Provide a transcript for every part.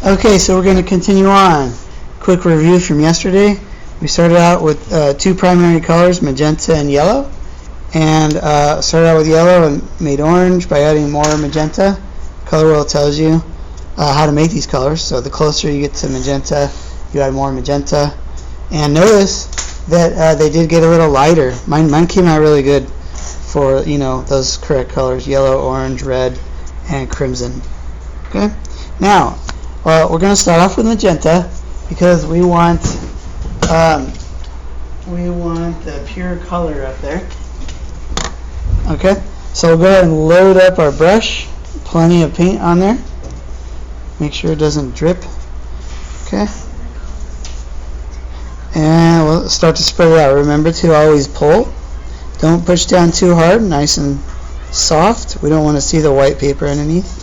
Okay, so we're going to continue on. Quick review from yesterday. We started out with two primary colors, magenta and yellow. And started out with yellow and made orange by adding more magenta. Color wheel tells you how to make these colors. So the closer you get to magenta, you add more magenta. And notice that they did get a little lighter. Mine came out really good for, those correct colors: yellow, orange, red, and crimson. Okay. Now, we're going to start off with magenta because we want the pure color up there. Okay. So we'll go ahead and load up our brush. Plenty of paint on there. Make sure it doesn't drip. Okay. And we'll start to spread it out. Remember to always pull. Don't push down too hard. Nice and soft. We don't want to see the white paper underneath.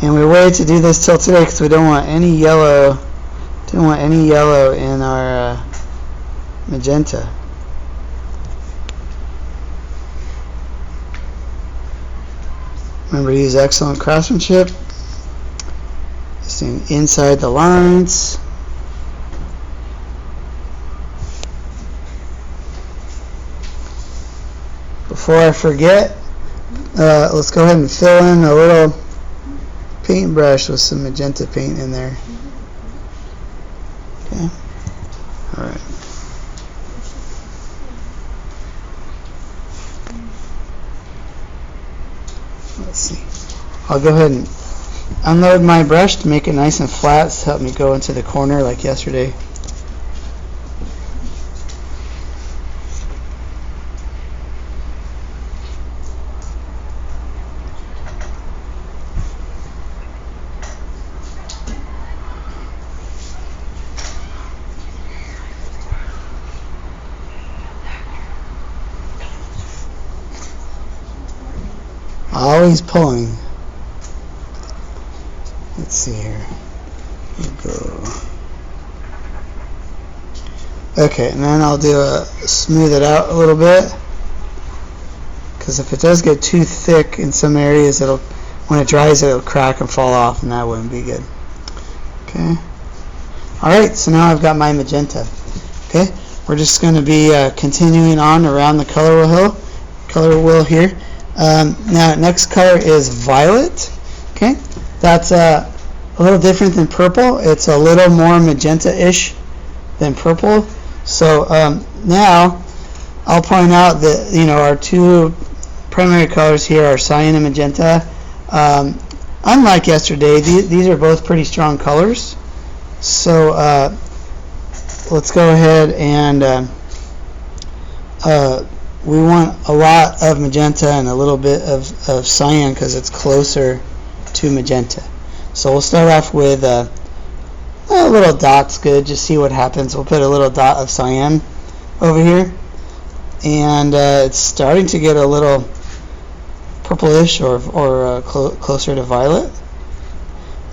And we waited to do this till today because we don't want any yellow. Don't want any yellow in our magenta. Remember to use excellent craftsmanship. Staying inside the lines. Before I forget, let's go ahead and fill in a little paintbrush with some magenta paint in there. Okay. Alright. Let's see. I'll go ahead and unload my brush to make it nice and flat to help me go into the corner like yesterday. Always pulling. Let's see here. Go. Okay, and then I'll do smooth it out a little bit, because if it does get too thick in some areas, when it dries, it'll crack and fall off, and that wouldn't be good. Okay. All right. So now I've got my magenta. Okay. We're just going to be continuing on around the color wheel here. Now, next color is violet. Okay, that's a little different than purple. It's a little more magenta-ish than purple. So now I'll point out that our two primary colors here are cyan and magenta. Unlike yesterday, these are both pretty strong colors. So let's go ahead and we want a lot of magenta and a little bit of cyan because it's closer to magenta. So we'll start off with a little dot's good. Just see what happens. We'll put a little dot of cyan over here. And it's starting to get a little purplish or closer to violet.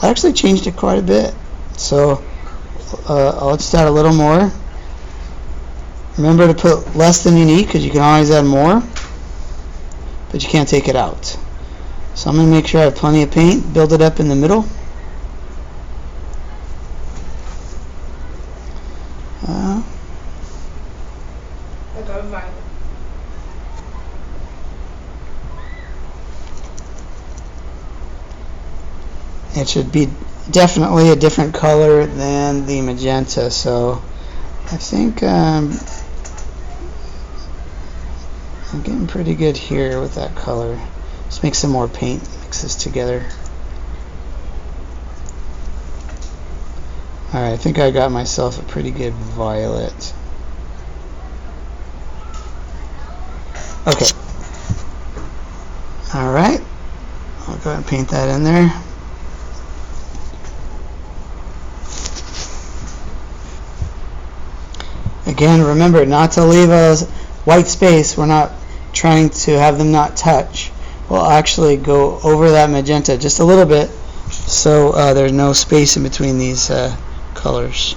I actually changed it quite a bit. So I'll just add a little more. Remember to put less than you need because you can always add more, but you can't take it out. So I'm going to make sure I have plenty of paint, build it up in the middle. It should be definitely a different color than the magenta, so I think I'm getting pretty good here with that color. Let's make some more paint, mix this together. Alright, I think I got myself a pretty good violet. Okay. Alright, I'll go ahead and paint that in there. Again, remember not to leave a white space. We're not trying to have them not touch. We'll actually go over that magenta just a little bit so there's no space in between these colors.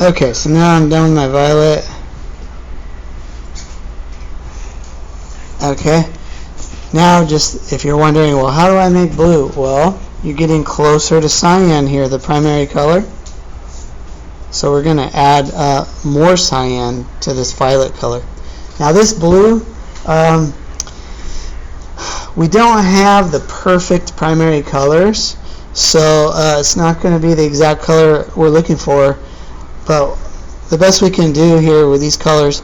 Okay, so now I'm done with my violet. Okay, now just if you're wondering, well, how do I make blue? Well, you're getting closer to cyan here, the primary color. So we're going to add more cyan to this violet color. Now this blue, we don't have the perfect primary colors, so it's not going to be the exact color we're looking for, but the best we can do here with these colors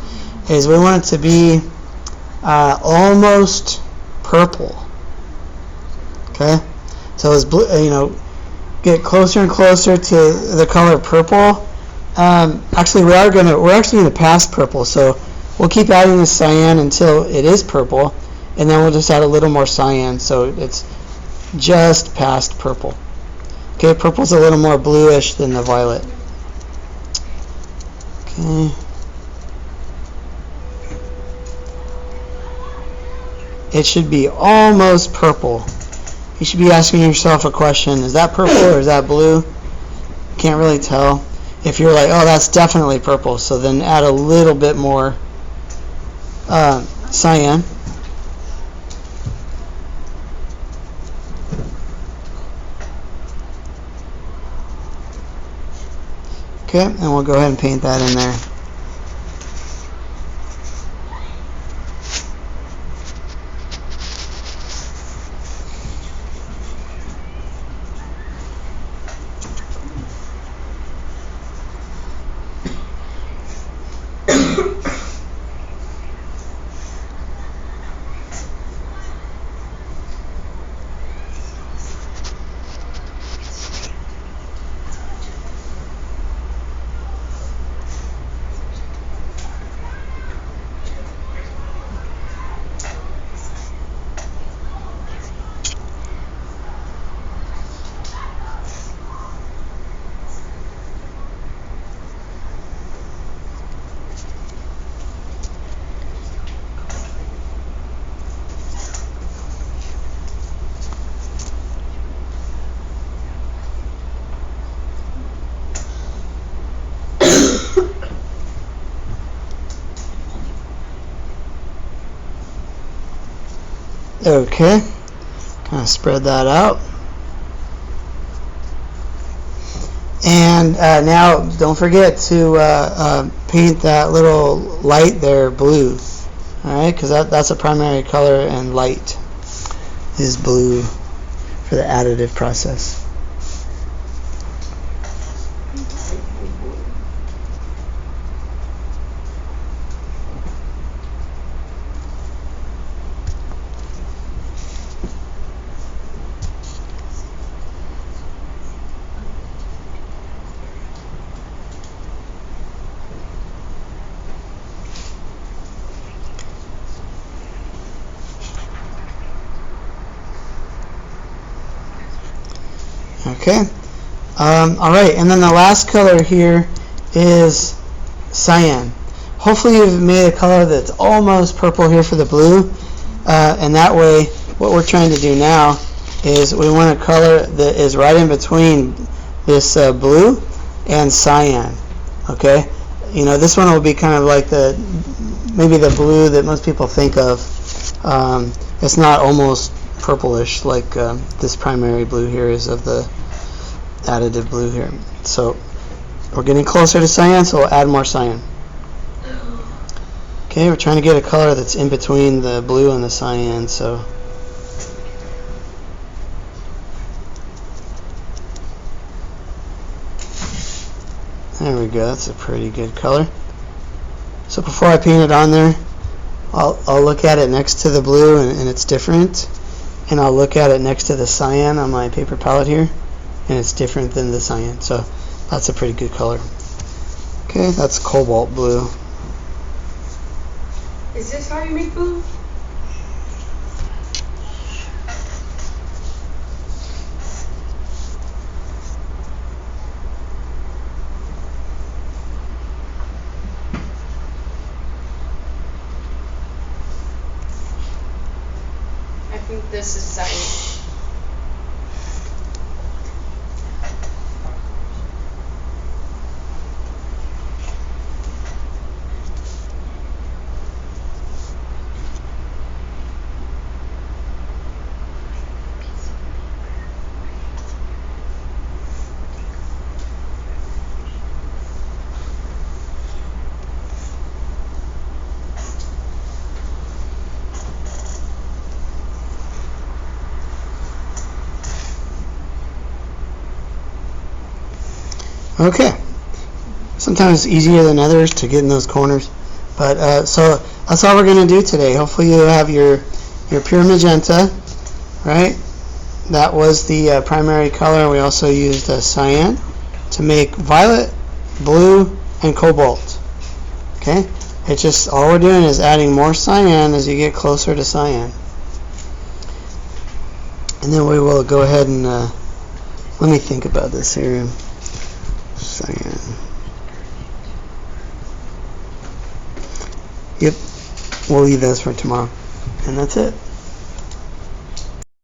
is we want it to be almost purple. Okay, so as blue, get closer and closer to the color purple. Actually, we're actually gonna pass purple, so we'll keep adding the cyan until it is purple, and then we'll just add a little more cyan, so it's just past purple. Okay, purple's a little more bluish than the violet. Okay. It should be almost purple. You should be asking yourself a question: is that purple or is that blue? Can't really tell. If you're like, oh, that's definitely purple, so then add a little bit more cyan. Okay, and we'll go ahead and paint that in there. Okay, kind of spread that out. And now don't forget to paint that little light there blue. Alright, because that's a primary color, and light is blue for the additive process. Okay. Alright, and then the last color here is cyan. Hopefully you've made a color that's almost purple here for the blue, and that way what we're trying to do now is we want a color that is right in between this blue and cyan. Okay, this one will be kind of like maybe the blue that most people think of. It's not almost purplish like this primary blue here is of the additive blue here. So we're getting closer to cyan, so we'll add more cyan. Okay, we're trying to get a color that's in between the blue and the cyan, so there we go, that's a pretty good color. So before I paint it on there, I'll look at it next to the blue and it's different, and I'll look at it next to the cyan on my paper palette here, and it's different than the cyan, so that's a pretty good color. Okay, that's cobalt blue. Is this how you make blue? I think this is cyan. Okay. Sometimes it's easier than others to get in those corners. But so that's all we're going to do today. Hopefully you have your pure magenta, right? That was the primary color. We also used cyan to make violet, blue, and cobalt. Okay? It's just, all we're doing is adding more cyan as you get closer to cyan. And then we will go ahead and, let me think about this here. Cyan. Yep, we'll leave those for tomorrow. And that's it.